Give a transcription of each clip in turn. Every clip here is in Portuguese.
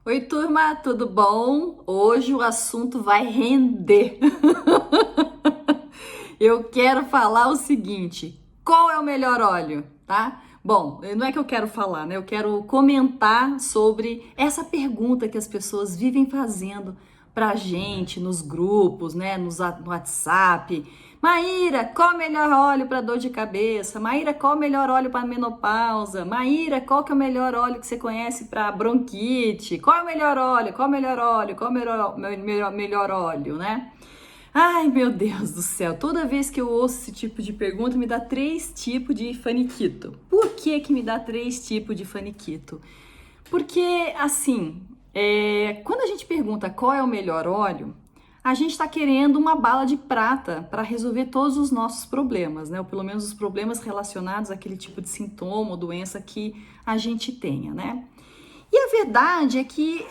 Oi, turma, tudo bom? Hoje o assunto vai render. Eu quero falar o seguinte: qual é o melhor óleo, tá? Bom, não é que eu quero falar, né? Eu quero comentar sobre essa pergunta que as pessoas vivem fazendo pra gente nos grupos, né? No WhatsApp. Maíra, qual é o melhor óleo para dor de cabeça? Maíra, qual é o melhor óleo para menopausa? Maíra, qual que é o melhor óleo que você conhece para bronquite? Qual é o melhor óleo? Qual é o melhor óleo? Qual é o melhor óleo, né? Ai, meu Deus do céu, toda vez que eu ouço esse tipo de pergunta, me dá três tipos de faniquito. Por que que me dá três tipos de faniquito? Porque, assim, quando a gente pergunta qual é o melhor óleo, a gente está querendo uma bala de prata para resolver todos os nossos problemas, né? Ou pelo menos os problemas relacionados àquele tipo de sintoma ou doença que a gente tenha, né? E a verdade é que,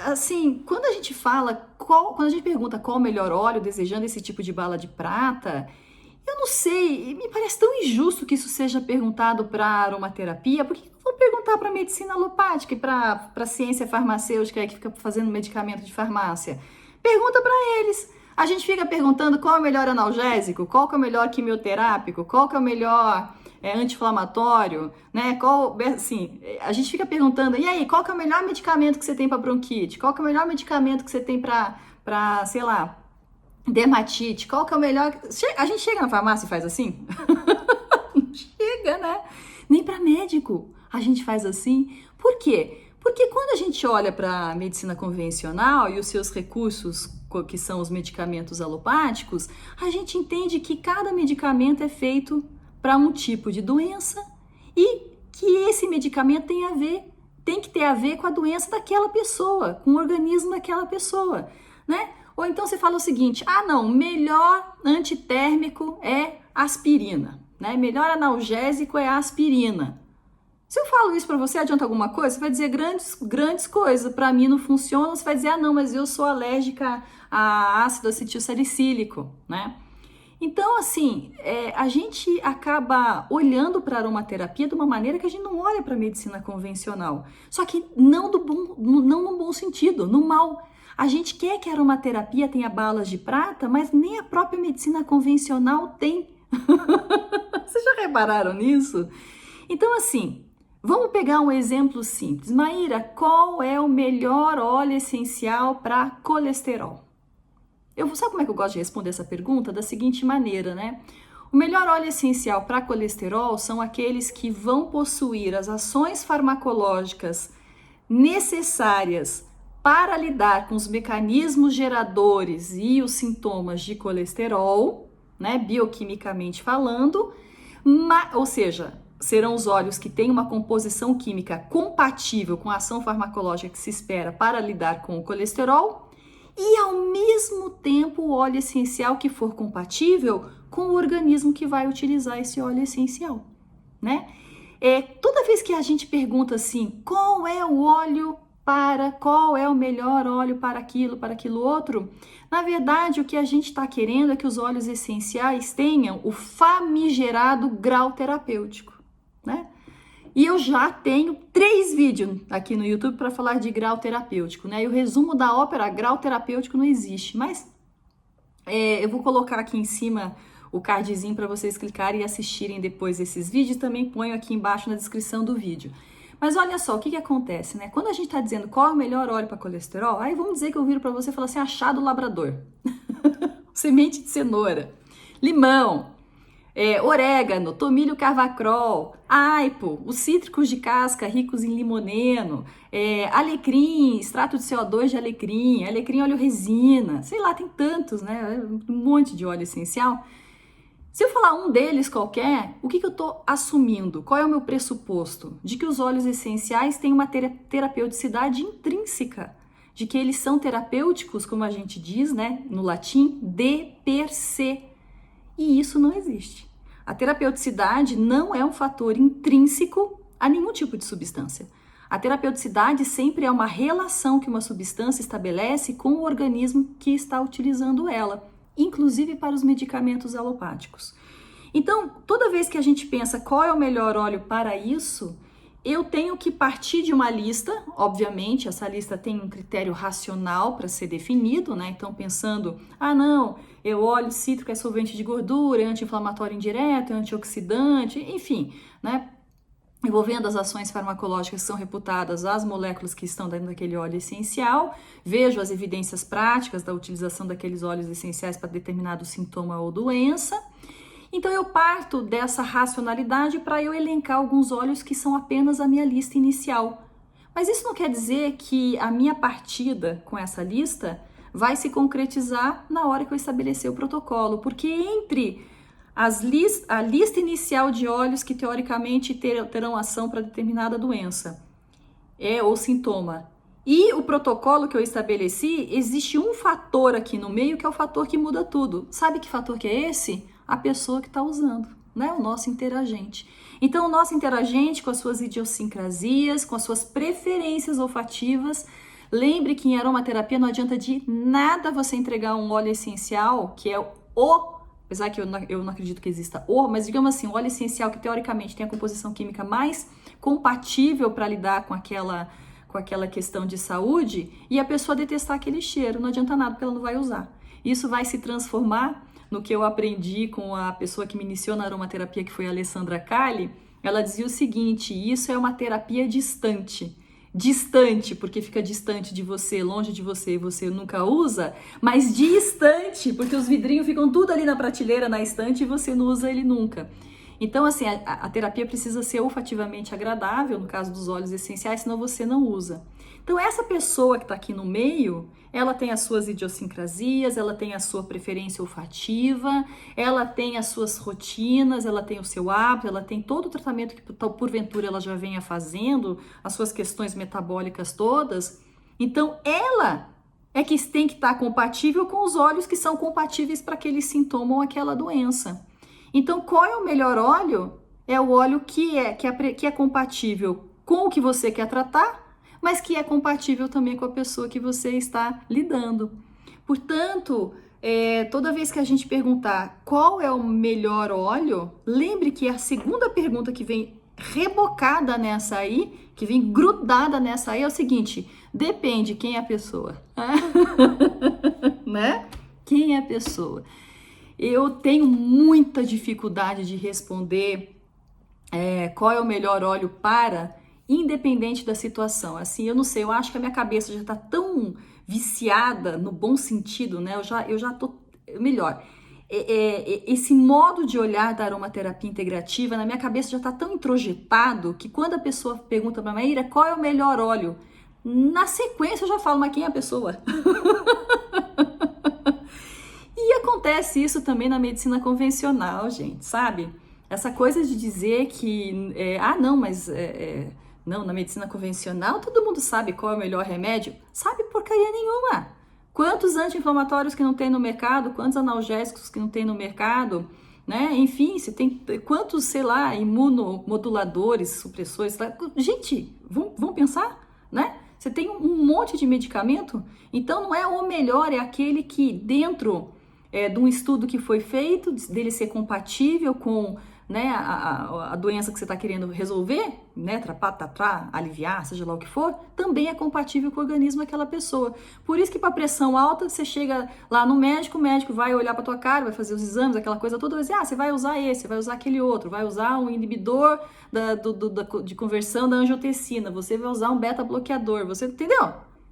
assim, quando a gente quando a gente pergunta qual o melhor óleo, desejando esse tipo de bala de prata, eu não sei, me parece tão injusto que isso seja perguntado para aromaterapia, porque vou perguntar para medicina alopática e para ciência farmacêutica que fica fazendo medicamento de farmácia. Pergunta para eles. A gente fica perguntando qual é o melhor analgésico, qual que é o melhor quimioterápico, qual que é o melhor anti-inflamatório, né? Assim, a gente fica perguntando, e aí, qual que é o melhor medicamento que você tem para bronquite? Qual que é o melhor medicamento que você tem para, sei lá, dermatite? Qual que é o melhor? A gente chega na farmácia e faz assim? Não chega, né? Nem para médico a gente faz assim. Por quê? Porque quando a gente olha para a medicina convencional e os seus recursos, que são os medicamentos alopáticos, a gente entende que cada medicamento é feito para um tipo de doença e que esse medicamento tem que ter a ver com a doença daquela pessoa, com o organismo daquela pessoa, né? Ou então você fala o seguinte: ah, não, melhor antitérmico é aspirina, né? Melhor analgésico é aspirina. Se eu falo isso para você, adianta alguma coisa? Você vai dizer grandes coisas. Para mim não funciona. Você vai dizer, ah, não, mas eu sou alérgica a ácido acetilsalicílico, né? Então, assim, a gente acaba olhando para a aromaterapia de uma maneira que a gente não olha para a medicina convencional. Só que não no bom sentido, no mal. A gente quer que a aromaterapia tenha balas de prata, mas nem a própria medicina convencional tem. Vocês já repararam nisso? Então, assim, vamos pegar um exemplo simples. Maíra, qual é o melhor óleo essencial para colesterol? Sabe como é que eu gosto de responder essa pergunta? Da seguinte maneira, né? O melhor óleo essencial para colesterol são aqueles que vão possuir as ações farmacológicas necessárias para lidar com os mecanismos geradores e os sintomas de colesterol, né, bioquimicamente falando, ou seja, serão os óleos que têm uma composição química compatível com a ação farmacológica que se espera para lidar com o colesterol, e ao mesmo tempo o óleo essencial que for compatível com o organismo que vai utilizar esse óleo essencial, né? Toda vez que a gente pergunta assim, qual é o melhor óleo para aquilo outro, na verdade o que a gente está querendo é que os óleos essenciais tenham o famigerado grau terapêutico, né? E eu já tenho 3 vídeos aqui no YouTube para falar de grau terapêutico, né? E o resumo da ópera, grau terapêutico não existe, mas eu vou colocar aqui em cima o cardzinho para vocês clicarem e assistirem depois esses vídeos. Também ponho aqui embaixo na descrição do vídeo. Mas olha só, o que acontece, né? Quando a gente está dizendo qual é o melhor óleo para colesterol, aí vamos dizer que eu viro para você e falo assim, achado labrador, semente de cenoura, limão, orégano, tomilho carvacrol, aipo, os cítricos de casca ricos em limoneno, alecrim, extrato de CO2 de alecrim, alecrim óleo resina, sei lá, tem tantos, né? Um monte de óleo essencial. Se eu falar um deles qualquer, o que eu estou assumindo? Qual é o meu pressuposto? De que os óleos essenciais têm uma terapeuticidade intrínseca, de que eles são terapêuticos, como a gente diz, né, no latim, de per se. E isso não existe. A terapeuticidade não é um fator intrínseco a nenhum tipo de substância. A terapeuticidade sempre é uma relação que uma substância estabelece com o organismo que está utilizando ela, inclusive para os medicamentos alopáticos. Então, toda vez que a gente pensa qual é o melhor óleo para isso, eu tenho que partir de uma lista, obviamente, essa lista tem um critério racional para ser definido, né? Então, pensando, não, eu óleo cítrico é solvente de gordura, é anti-inflamatório indireto, é antioxidante, enfim, né? Envolvendo as ações farmacológicas que são reputadas às moléculas que estão dentro daquele óleo essencial, vejo as evidências práticas da utilização daqueles óleos essenciais para determinado sintoma ou doença. Então eu parto dessa racionalidade para eu elencar alguns óleos que são apenas a minha lista inicial. Mas isso não quer dizer que a minha partida com essa lista vai se concretizar na hora que eu estabelecer o protocolo, porque entre a lista inicial de óleos que teoricamente terão ação para determinada doença ou sintoma e o protocolo que eu estabeleci, existe um fator aqui no meio que é o fator que muda tudo. Sabe que fator que é esse? A pessoa que está usando, né? O nosso interagente. Então, o nosso interagente com as suas idiosincrasias, com as suas preferências olfativas. Lembre que em aromaterapia não adianta de nada você entregar um óleo essencial, que é apesar que eu não acredito que exista mas digamos assim, um óleo essencial que teoricamente tem a composição química mais compatível para lidar com aquela questão de saúde, e a pessoa detestar aquele cheiro, não adianta nada porque ela não vai usar. Isso vai se transformar no que eu aprendi com a pessoa que me iniciou na aromaterapia, que foi a Alessandra Cali. Ela dizia o seguinte: isso é uma terapia distante. Distante, porque fica distante de você, longe de você, e você nunca usa, mas distante, porque os vidrinhos ficam tudo ali na prateleira, na estante, e você não usa ele nunca. Então, assim, a terapia precisa ser olfativamente agradável, no caso dos óleos essenciais, senão você não usa. Então, essa pessoa que está aqui no meio, ela tem as suas idiosincrasias, ela tem a sua preferência olfativa, ela tem as suas rotinas, ela tem o seu hábito, ela tem todo o tratamento que porventura ela já venha fazendo, as suas questões metabólicas todas. Então, ela é que tem que estar compatível com os óleos que são compatíveis para aquele sintoma ou aquela doença. Então, qual é o melhor óleo? É o óleo que é compatível com o que você quer tratar, mas que é compatível também com a pessoa que você está lidando. Portanto, toda vez que a gente perguntar qual é o melhor óleo, lembre que a segunda pergunta que vem rebocada nessa aí, que vem grudada nessa aí, é o seguinte: depende quem é a pessoa. Né? Quem é a pessoa? Eu tenho muita dificuldade de responder qual é o melhor óleo para, independente da situação. Assim, eu não sei, eu acho que a minha cabeça já está tão viciada, no bom sentido, né? Eu já tô melhor. Esse modo de olhar da aromaterapia integrativa, na minha cabeça já está tão introjetado que quando a pessoa pergunta para a Maíra qual é o melhor óleo, na sequência eu já falo, mas quem é a pessoa? E acontece isso também na medicina convencional, gente, sabe? Essa coisa de dizer que, não, na medicina convencional todo mundo sabe qual é o melhor remédio. Sabe porcaria nenhuma. Quantos anti-inflamatórios que não tem no mercado, quantos analgésicos que não tem no mercado, né? Enfim, você tem quantos, sei lá, imunomoduladores, supressores. Gente, vamos pensar, né? Você tem um monte de medicamento, então não é o melhor, é aquele que dentro de um estudo que foi feito, dele ser compatível com, né, a doença que você está querendo resolver, né, aliviar, seja lá o que for, também é compatível com o organismo daquela pessoa. Por isso que para pressão alta, você chega lá no médico, o médico vai olhar para tua cara, vai fazer os exames, aquela coisa toda, vai dizer, você vai usar esse, vai usar aquele outro, vai usar um inibidor de conversão da angiotensina, você vai usar um beta-bloqueador, você entendeu?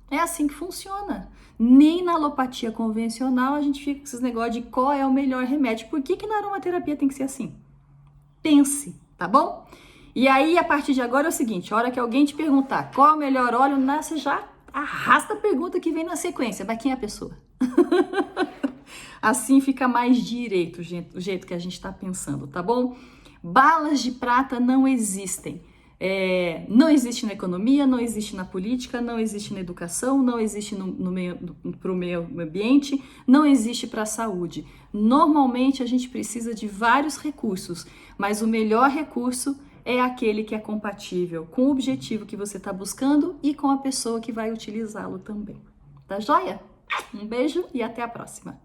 É assim que funciona. Nem na alopatia convencional a gente fica com esses negócios de qual é o melhor remédio. Por que na aromaterapia tem que ser assim? Pense, tá bom? E aí, a partir de agora é o seguinte, a hora que alguém te perguntar qual é o melhor óleo, você já arrasta a pergunta que vem na sequência. Mas quem é a pessoa? Assim fica mais direito, gente, o jeito que a gente está pensando, tá bom? Balas de prata não existem. Não existe na economia, não existe na política, não existe na educação, não existe para o meio ambiente, não existe para a saúde. Normalmente a gente precisa de vários recursos, mas o melhor recurso é aquele que é compatível com o objetivo que você está buscando e com a pessoa que vai utilizá-lo também. Tá joia? Um beijo e até a próxima!